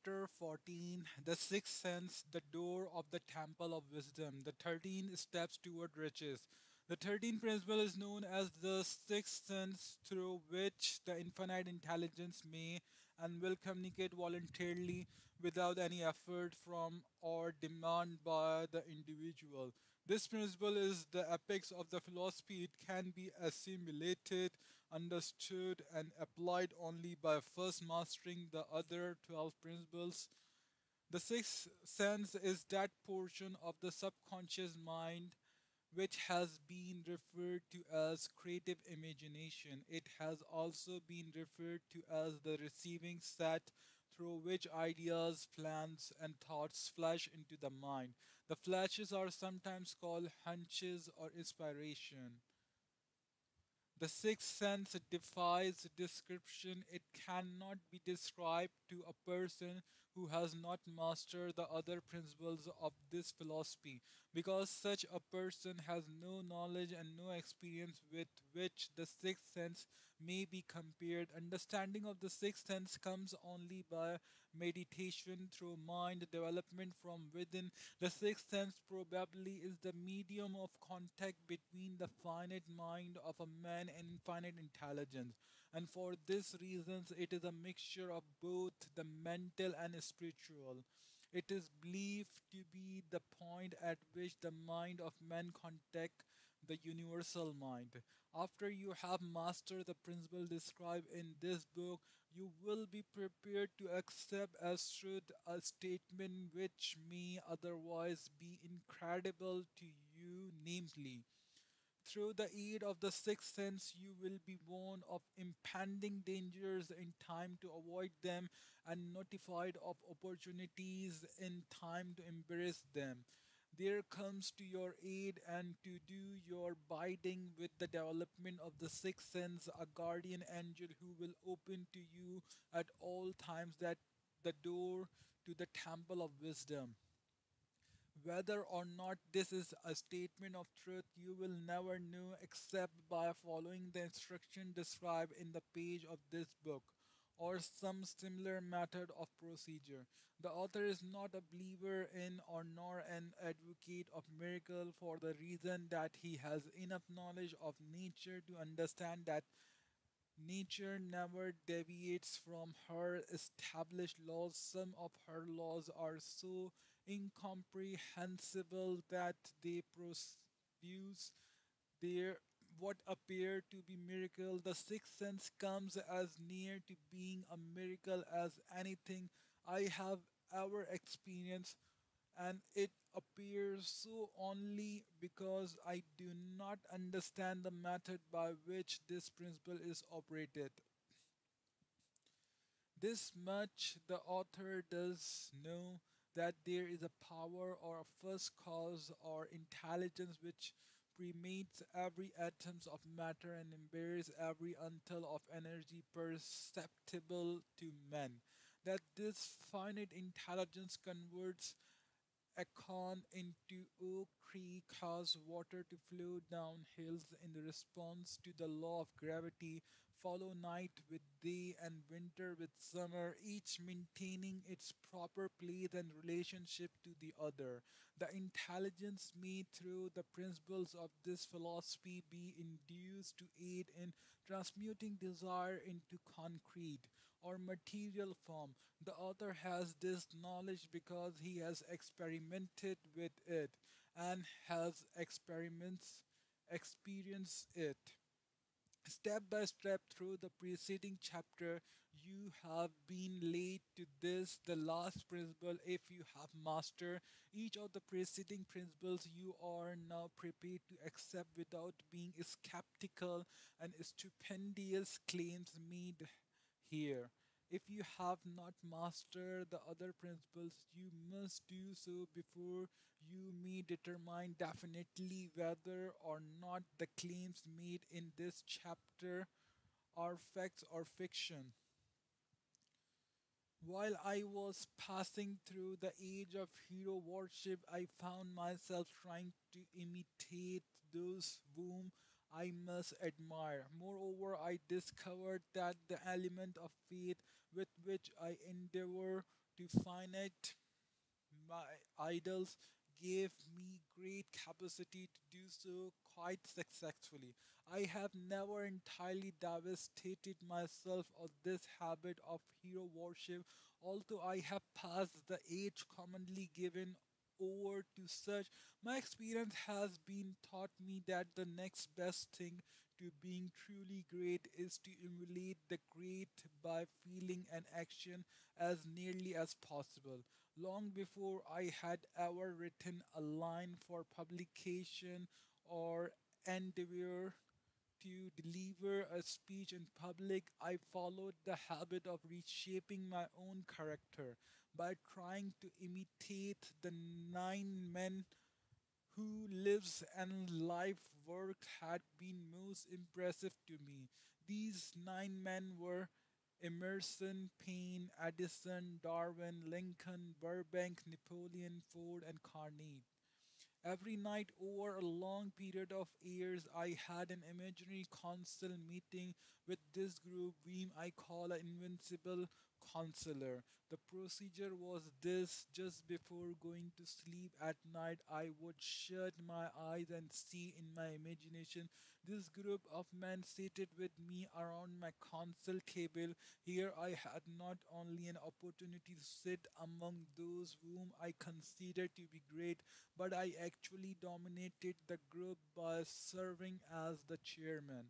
Chapter 14, The Sixth Sense, the Door of the Temple of Wisdom, the 13 Steps Toward Riches. The 13th principle is known as the sixth sense through which the infinite intelligence may and will communicate voluntarily without any effort from or demand by the individual. This principle is the apex of the philosophy. It can be assimilated, understood, and applied only by first mastering the other 12 principles. The sixth sense is that portion of the subconscious mind which has been referred to as creative imagination. It has also been referred to as the receiving set through which ideas, plans, and thoughts flash into the mind. The flashes are sometimes called hunches or inspiration. The sixth sense defies description. It cannot be described to a person who has not mastered the other principles of this philosophy, because such a person has no knowledge and no experience with which the sixth sense may be compared. Understanding of the sixth sense comes only by meditation through mind development from within. The sixth sense probably is the medium of contact between the finite mind of a man and infinite intelligence. And for this reasons, it is a mixture of both the mental and spiritual. It is believed to be the point at which the mind of man contact the universal mind. After you have mastered the principle described in this book, you will be prepared to accept as truth a statement which may otherwise be incredible to you, namely, through the aid of the sixth sense, you will be warned of impending dangers in time to avoid them and notified of opportunities in time to embrace them. There comes to your aid and to do your bidding with the development of the sixth sense a guardian angel who will open to you at all times that the door to the temple of wisdom. Whether or not this is a statement of truth, you will never know except by following the instruction described in the page of this book or some similar method of procedure. The author is not a believer in or nor an advocate of miracle for the reason that he has enough knowledge of nature to understand that nature never deviates from her established laws. Some of her laws are so incomprehensible that they produce their what appear to be miracle. The sixth sense comes as near to being a miracle as anything I have ever experienced, and it appears so only because I do not understand the method by which this principle is operated. This much the author does know, that there is a power or a first cause or intelligence which permeates every atom of matter and embraces every until of energy perceptible to men. That this finite intelligence converts Akon into Oak Creek cause water to flow down hills in the response to the law of gravity, follow night with day and winter with summer, each maintaining its proper place and relationship to the other. The intelligence may through the principles of this philosophy be induced to aid in transmuting desire into concrete or material form. The author has this knowledge because he has experimented with it and has experiments experienced it. Step by step through the preceding chapter, you have been led to this, the last principle. If you have mastered each of the preceding principles, you are now prepared to accept without being skeptical and stupendous claims made here. If you have not mastered the other principles, you must do so before you may determine definitely whether or not the claims made in this chapter are facts or fiction. While I was passing through the age of hero worship, I found myself trying to imitate those whom I must admire. Moreover, I discovered that the element of faith with which I endeavor to finite my idols gave me great capacity to do so quite successfully. I have never entirely devastated myself of this habit of hero worship, although I have passed the age commonly given over to such. My experience has been taught me that the next best thing to being truly great is to emulate the great by feeling and action as nearly as possible. Long before I had ever written a line for publication or endeavor to deliver a speech in public, I followed the habit of reshaping my own character by trying to imitate the nine men who lives and life work had been most impressive to me. These nine men were Emerson, Paine, Edison, Darwin, Lincoln, Burbank, Napoleon, Ford, and Carnegie. Every night over a long period of years, I had an imaginary council meeting with this group, whom I call an invincible counselor. The procedure was this: just before going to sleep at night, I would shut my eyes and see in my imagination this group of men seated with me around my council table. Here I had not only an opportunity to sit among those whom I considered to be great, but I actually dominated the group by serving as the chairman.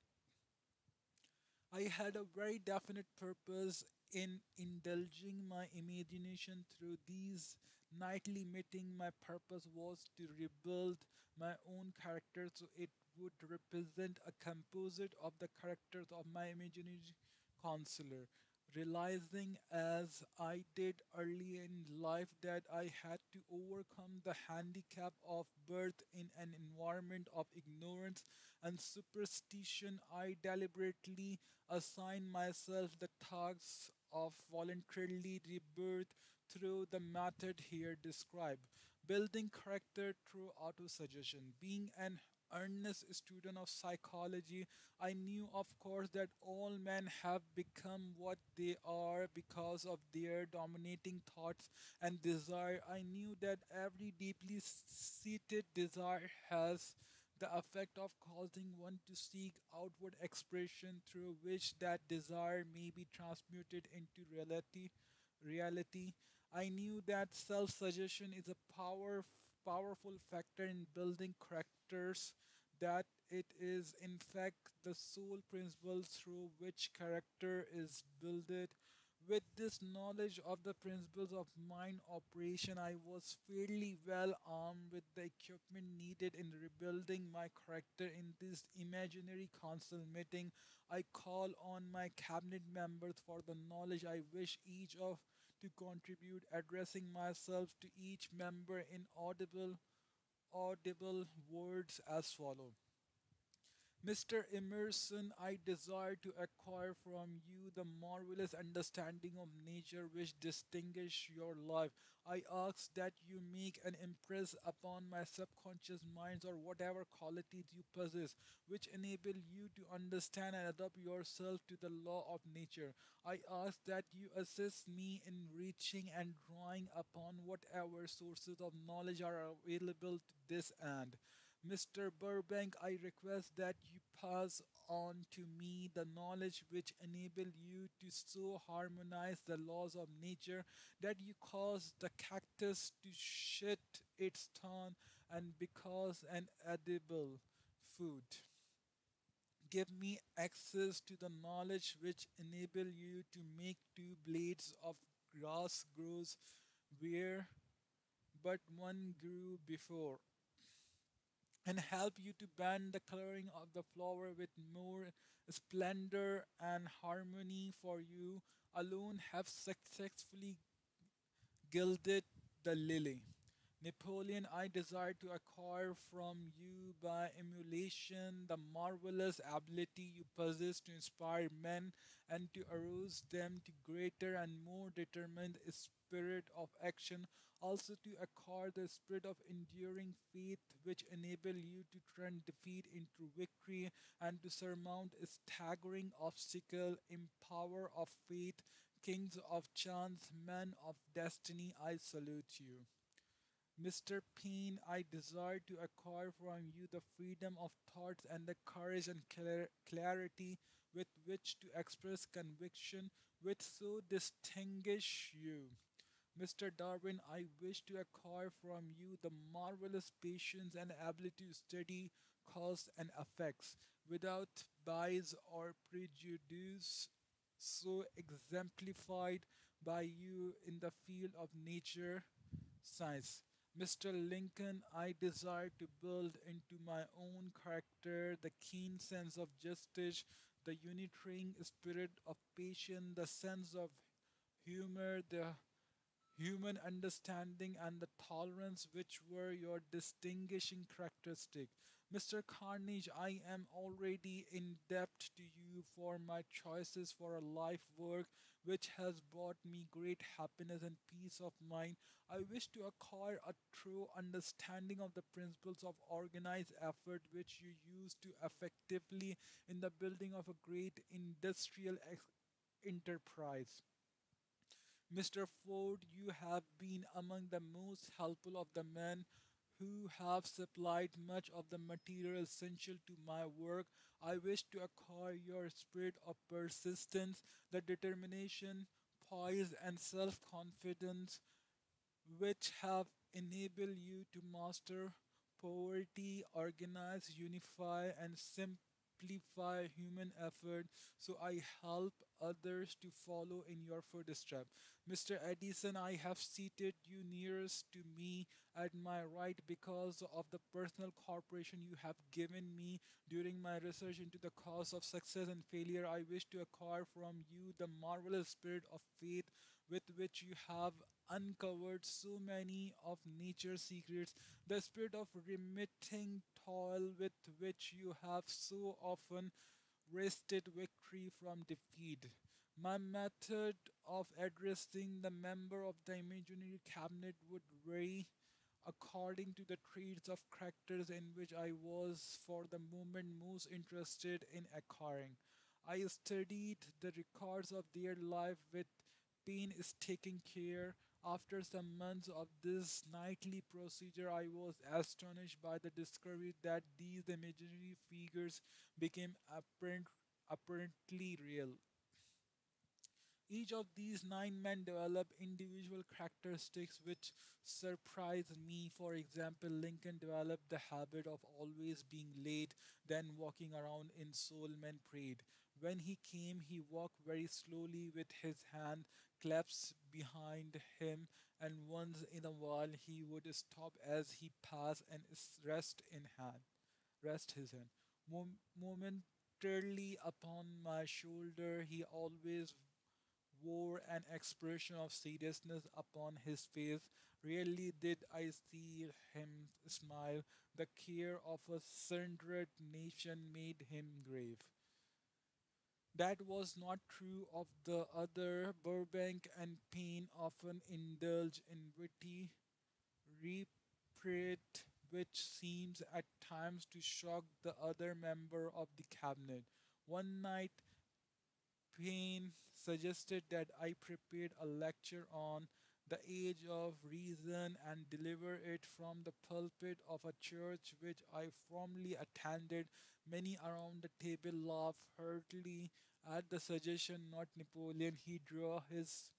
I had a very definite purpose in indulging my imagination through these nightly meetings. My purpose was to rebuild my own character so it would represent a composite of the characters of my imaginary counselor. Realizing as I did early in life that I had to overcome the handicap of birth in an environment of ignorance and superstition, I deliberately assigned myself the task of voluntarily rebirth through the method here described. Building character through autosuggestion. Being an earnest student of psychology, I knew, of course, that all men have become what they are because of their dominating thoughts and desire. I knew that every deeply seated desire has the effect of causing one to seek outward expression through which that desire may be transmuted into reality. I knew that self-suggestion is a powerful factor in building characters, that it is in fact the sole principle through which character is built. With this knowledge of the principles of mind operation, I was fairly well armed with the equipment needed in rebuilding my character. In this imaginary council meeting, I call on my cabinet members for the knowledge I wish each of to contribute, addressing myself to each member in audible words as follow. Mr. Emerson, I desire to acquire from you the marvelous understanding of nature which distinguish your life. I ask that you make an impress upon my subconscious minds or whatever qualities you possess, which enable you to understand and adapt yourself to the law of nature. I ask that you assist me in reaching and drawing upon whatever sources of knowledge are available to this end. Mr. Burbank, I request that you pass on to me the knowledge which enable you to so harmonize the laws of nature that you cause the cactus to shed its thorn and because an edible food. Give me access to the knowledge which enable you to make two blades of grass grows where but one grew before, and help you to bend the coloring of the flower with more splendor and harmony, for you alone have successfully gilded the lily. Napoleon, I desire to acquire from you by emulation the marvelous ability you possess to inspire men and to arouse them to greater and more determined spirit of action, also to acquire the spirit of enduring faith which enable you to turn defeat into victory and to surmount a staggering obstacle in power of faith kings of chance, men of destiny, I salute you. Mr. Payne, I desire to acquire from you the freedom of thoughts and the courage and clarity with which to express conviction which so distinguish you. Mr. Darwin, I wish to acquire from you the marvelous patience and ability to study cause and effects without bias or prejudice, so exemplified by you in the field of nature science. Mr. Lincoln, I desire to build into my own character the keen sense of justice, the unifying spirit of patience, the sense of humor, the human understanding and the tolerance which were your distinguishing characteristic. Mr. Carnage, I am already in debt to you for my choices for a life work which has brought me great happiness and peace of mind. I wish to acquire a true understanding of the principles of organized effort which you use to effectively in the building of a great industrial enterprise. Mr. Ford, you have been among the most helpful of the men who have supplied much of the material essential to my work. I wish to acquire your spirit of persistence, the determination, poise, and self confidence which have enabled you to master poverty, organize, unify, and simplify human effort so I help others to follow in your footsteps. Mr. Edison, I have seated you nearest to me at my right because of the personal cooperation you have given me during my research into the cause of success and failure. I wish to acquire from you the marvelous spirit of faith with which you have uncovered so many of nature's secrets, the spirit of remitting toil with which you have so often wrested victory from defeat. My method of addressing the member of the imaginary cabinet would vary according to the traits of characters in which I was for the moment most interested in acquiring. I studied the records of their life with painstaking care. After some months of this nightly procedure, I was astonished by the discovery that these imaginary figures became apparently real. Each of these nine men developed individual characteristics which surprised me. For example, Lincoln developed the habit of always being late, then walking around in Solomon Parade. When he came, he walked very slowly with his hand clasped behind him, and once in a while he would stop as he passed and rest his hand. Momentarily upon my shoulder, he always wore an expression of seriousness upon his face. Rarely did I see him smile. The care of a sundered nation made him grave. That was not true of the other. Burbank and Payne often indulged in witty repartee which seems at times to shock the other member of the cabinet. One night Payne suggested that I prepared a lecture on the age of reason and deliver it from the pulpit of a church which I formerly attended. Many around the table laughed heartily at the suggestion, not Napoleon. He drew his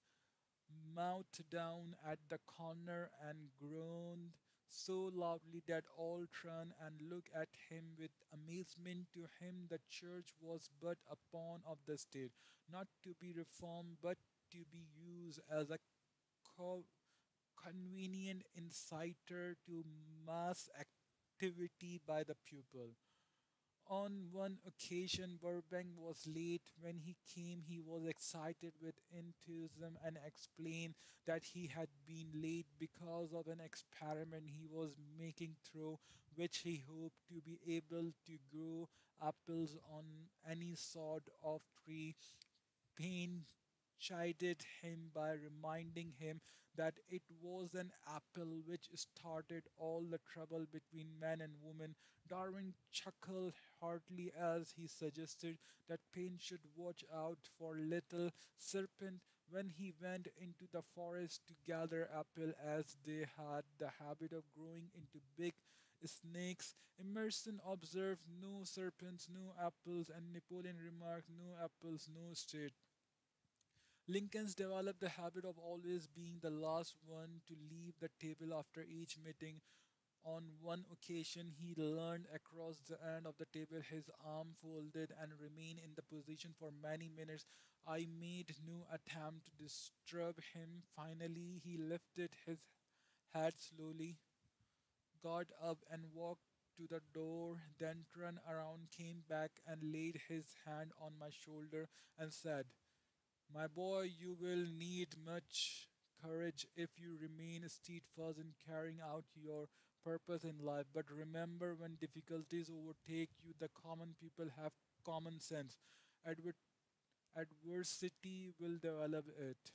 mouth down at the corner and groaned so loudly that all turned and looked at him with amazement. To him, the church was but a pawn of the state, not to be reformed, but to be used as a co- convenient inciter to mass activity by the pupil. On one occasion, Burbank was late. When he came, he was excited with enthusiasm and explained that he had been late because of an experiment he was making through which he hoped to be able to grow apples on any sort of tree. Payne chided him by reminding him that it was an apple which started all the trouble between man and woman. Darwin chuckled heartily as he suggested that Payne should watch out for little serpent when he went into the forest to gather apple as they had the habit of growing into big snakes. Emerson observed no serpents, no apples, and Napoleon remarked, no apples, no state. Lincoln's developed the habit of always being the last one to leave the table after each meeting. On one occasion, he leaned across the end of the table, his arm folded, and remained in the position for many minutes. I made no attempt to disturb him. Finally, he lifted his head slowly, got up, and walked to the door, then turned around, came back, and laid his hand on my shoulder and said, "My boy, you will need much courage if you remain steadfast in carrying out your purpose in life. But remember, when difficulties overtake you, the common people have common sense. Adver- Adversity will develop it."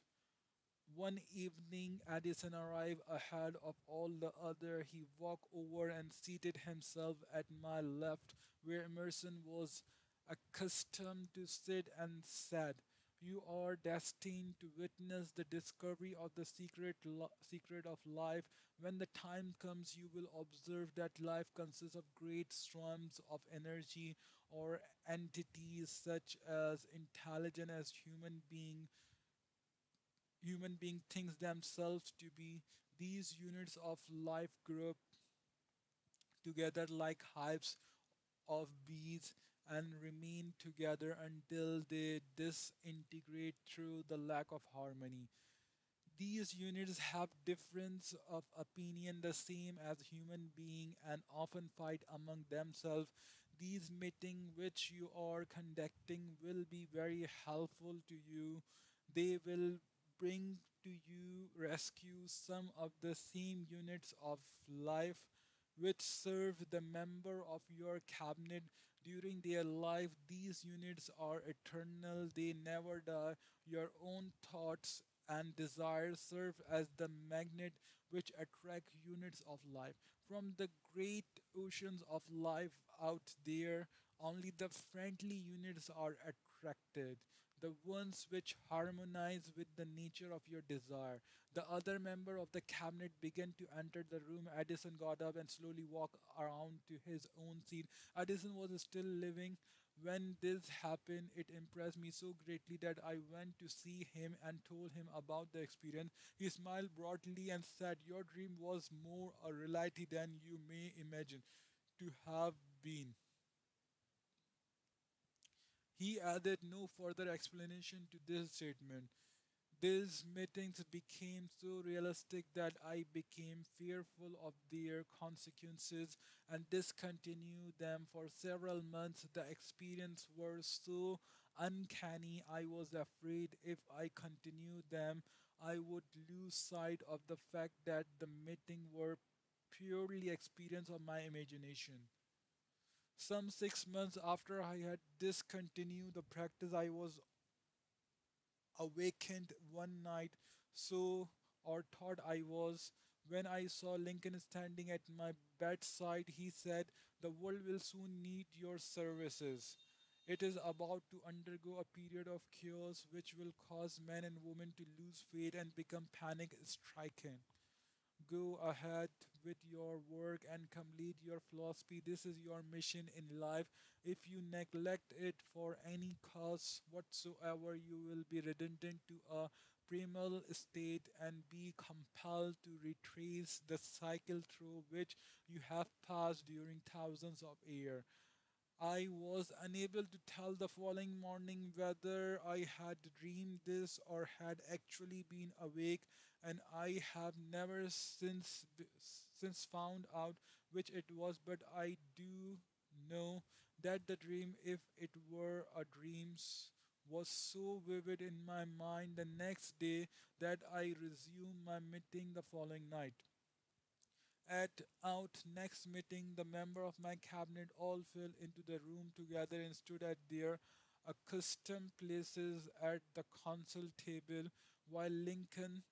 One evening, Addison arrived ahead of all the other. He walked over and seated himself at my left, where Emerson was accustomed to sit, and said, "You are destined to witness the discovery of the secret of life. When the time comes, you will observe that life consists of great streams of energy or entities such as intelligent as human being thinks themselves to be. These units of life group together like hives of bees and remain together until they disintegrate through the lack of harmony. These units have difference of opinion the same as human beings and often fight among themselves. These meetings which you are conducting will be very helpful to you. They will bring to you rescue some of the same units of life which serve the member of your cabinet during their life. These units are eternal, they never die. Your own thoughts and desires serve as the magnet which attract units of life. From the great oceans of life out there, only the friendly units are attracted, the ones which harmonize with the nature of your desire. The other member of the cabinet began to enter the room. Addison got up and slowly walked around to his own seat. Addison was still living when this happened. It impressed me so greatly that I went to see him and told him about the experience. He smiled broadly and said, "Your dream was more a reality than you may imagine to have been." He added no further explanation to this statement. These meetings became so realistic that I became fearful of their consequences and discontinued them for several months. The experience were so uncanny, I was afraid if I continued them, I would lose sight of the fact that the meeting were purely experience of my imagination. Some 6 months after I had discontinued the practice, I was awakened one night, so or thought I was, when I saw Lincoln standing at my bedside. He said, "The world will soon need your services. It is about to undergo a period of chaos which will cause men and women to lose faith and become panic stricken. Go ahead with your work and complete your philosophy. This is your mission in life. If you neglect it for any cause whatsoever, you will be redundant to a primal state and be compelled to retrace the cycle through which you have passed during thousands of years." I was unable to tell the following morning whether I had dreamed this or had actually been awake, and I have never since found out which it was. But I do know that the dream, if it were a dream, was so vivid in my mind the next day that I resumed my meeting the following night. At our next meeting, the member of my cabinet all fell into the room together and stood at their accustomed places at the council table, while Lincoln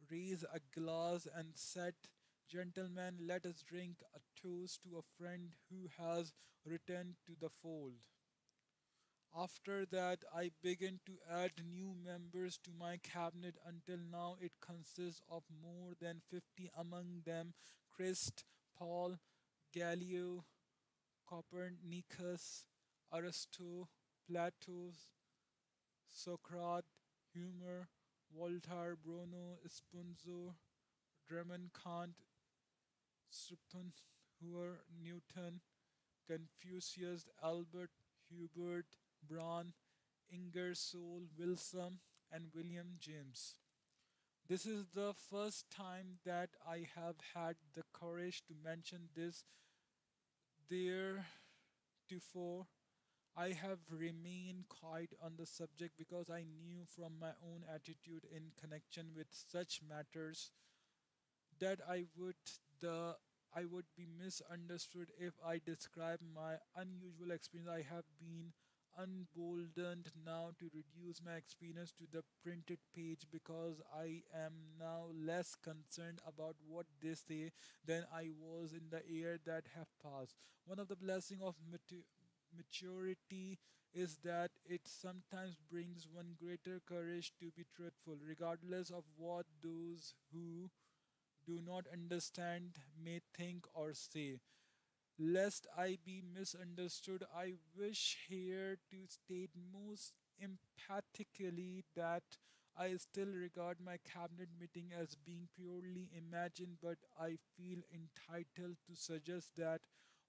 raised a glass and said, "Gentlemen, let us drink a toast to a friend who has returned to the fold." After that, I began to add new members to my cabinet until now it consists of more than 50, among them Christ, Paul, Galileo, Copernicus, Aristo, Plato, Socrates, Homer, Voltaire, Bruno, Spinoza, Drummond, Kant, Schopenhauer, Newton, Confucius, Albert, Hubert, Braun, Ingersoll, Wilson, and William James. This is the first time that I have had the courage to mention this theretofore. I have remained quiet on the subject because I knew from my own attitude in connection with such matters that the I would be misunderstood if I describe my unusual experience. I have been unboldened now to reduce my experience to the printed page because I am now less concerned about what they say than I was in the year that have passed. One of the blessings of maturity is that it sometimes brings one greater courage to be truthful, regardless of what those who do not understand may think or say. Lest I be misunderstood, I wish here to state most emphatically that I still regard my cabinet meeting as being purely imagined, but I feel entitled to suggest that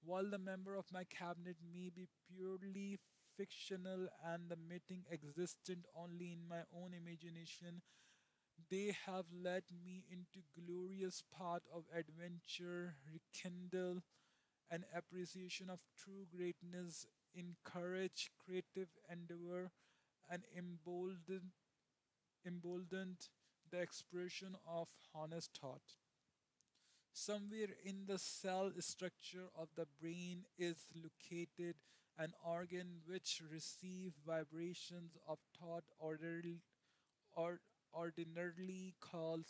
while the member of my cabinet may be purely fictional and the meeting existent only in my own imagination, they have led me into glorious path of adventure, rekindle an appreciation of true greatness, encourage creative endeavor, and emboldened the expression of honest thought. Somewhere in the cell structure of the brain is located an organ which receives vibrations of thought or ordinarily called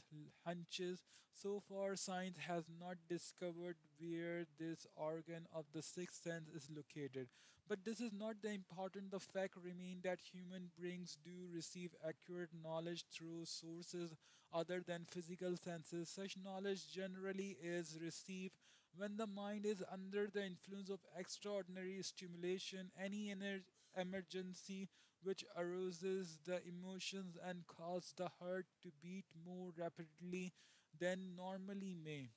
hunches. So far, science has not discovered where this organ of the sixth sense is located. But this is not the important. The fact remains that human beings do receive accurate knowledge through sources other than physical senses. Such knowledge generally is received when the mind is under the influence of extraordinary stimulation. Any emergency which arouses the emotions and causes the heart to beat more rapidly than normally may.